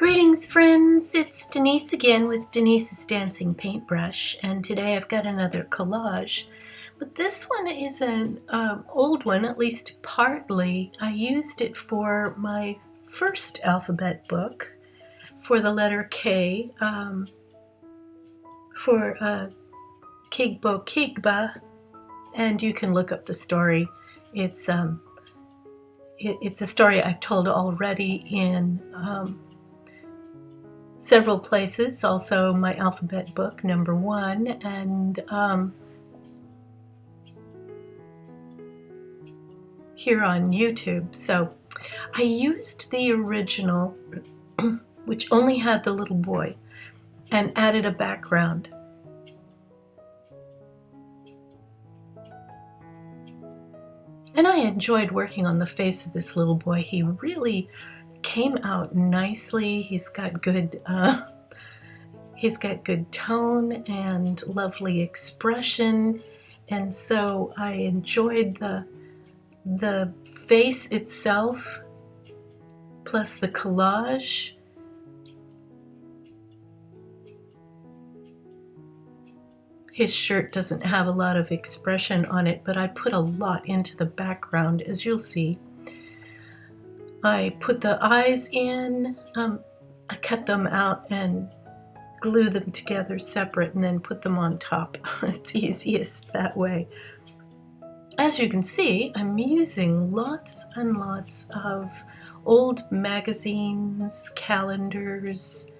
Greetings, friends. It's Denise again with Denise's Dancing Paintbrush, and today I've got another collage. But this one is an old one, at least partly. I used it for my first alphabet book for the letter K, for Kigbo Kigba, and you can look up the story. It's a story I've told already in several places, also my alphabet book, number 1, and here on YouTube. So I used the original, which only had the little boy, and added a background. And I enjoyed working on the face of this little boy. He really came out nicely. He's got good tone and lovely expression, and so I enjoyed the face itself plus the collage. His shirt doesn't have a lot of expression on it, but I put a lot into the background, as you'll see. I put the eyes in, I cut them out and glue them together separate and then put them on top. It's easiest that way. As you can see, I'm using lots and lots of old magazines, calendars,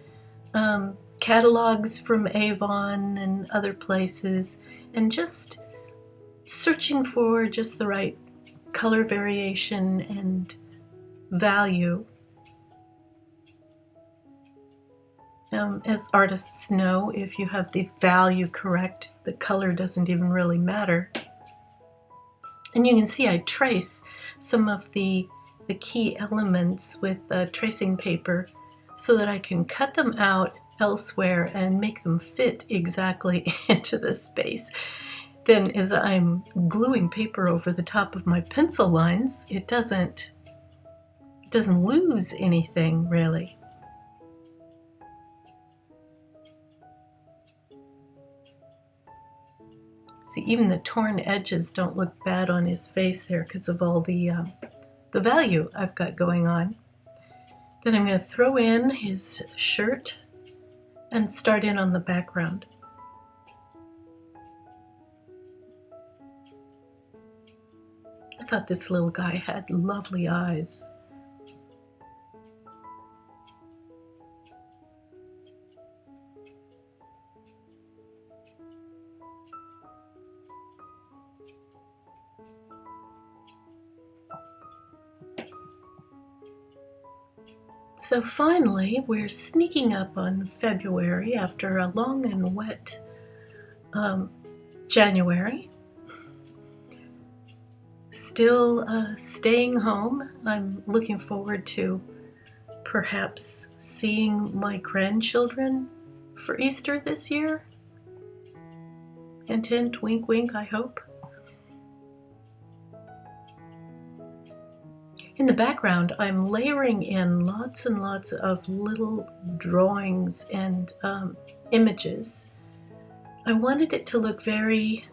catalogs from Avon and other places, and just searching for just the right color variation and value. As artists know, if you have the value correct, the color doesn't even really matter. And you can see I trace some of the key elements with tracing paper so that I can cut them out elsewhere and make them fit exactly into the space. Then as I'm gluing paper over the top of my pencil lines, it doesn't lose anything, really. See, even the torn edges don't look bad on his face there because of all the value I've got going on. Then I'm going to throw in his shirt and start in on the background. I thought this little guy had lovely eyes. So finally, we're sneaking up on February after a long and wet January. Still staying home. I'm looking forward to perhaps seeing my grandchildren for Easter this year. Hint, hint, wink, wink, I hope. In the background, I'm layering in lots and lots of little drawings and images. I wanted it to look very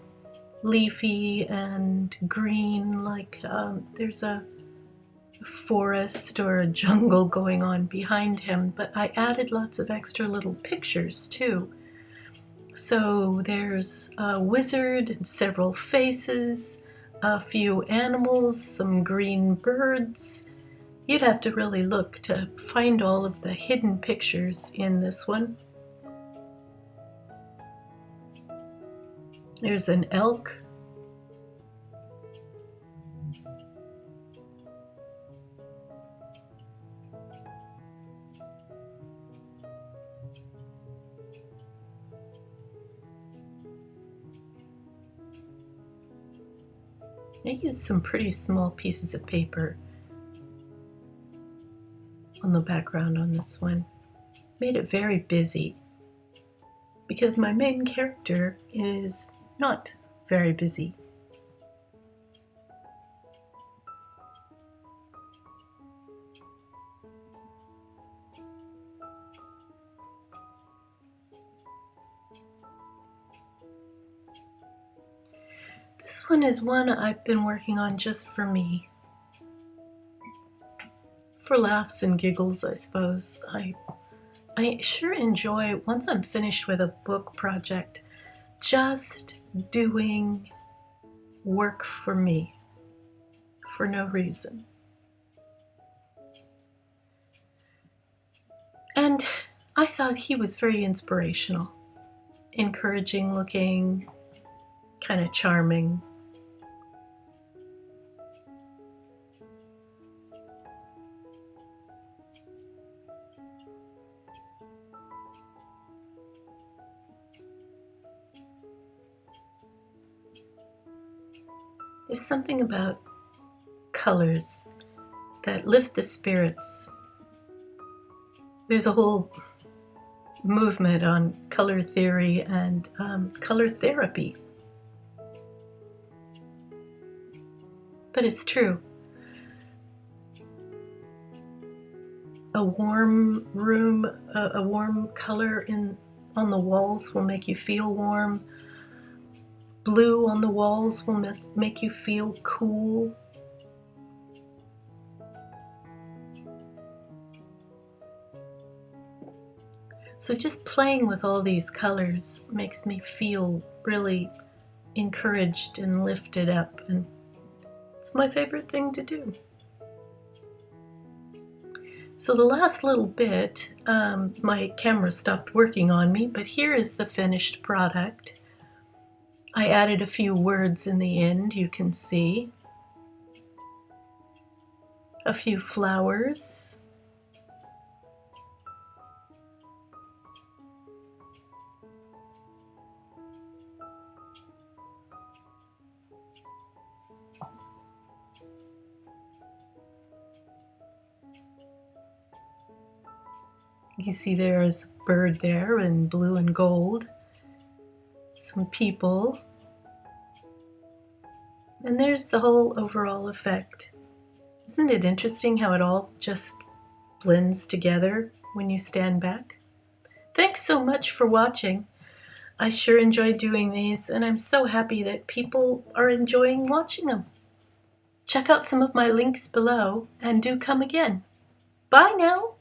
leafy and green, like there's a forest or a jungle going on behind him, but I added lots of extra little pictures too. So there's a wizard and several faces, a few animals, some green birds. You'd have to really look to find all of the hidden pictures in this one. There's an elk. I used some pretty small pieces of paper on the background on this one. Made it very busy because my main character is not very busy. This one is one I've been working on just for me. For laughs and giggles, I suppose. I sure enjoy, once I'm finished with a book project, just doing work for me, for no reason. And I thought he was very inspirational, encouraging looking, kind of charming. There's something about colors that lift the spirits. There's a whole movement on color theory and color therapy. But it's true. A warm room, a warm color on the walls will make you feel warm. Blue on the walls will make you feel cool. So just playing with all these colors makes me feel really encouraged and lifted up, and it's my favorite thing to do. So the last little bit, my camera stopped working on me, but here is the finished product. I added a few words in the end, you can see. A few flowers. You see there's a bird there in blue and gold. Some people. And there's the whole overall effect. Isn't it interesting how it all just blends together when you stand back? Thanks so much for watching. I sure enjoy doing these, and I'm so happy that people are enjoying watching them. Check out some of my links below, and do come again. Bye now.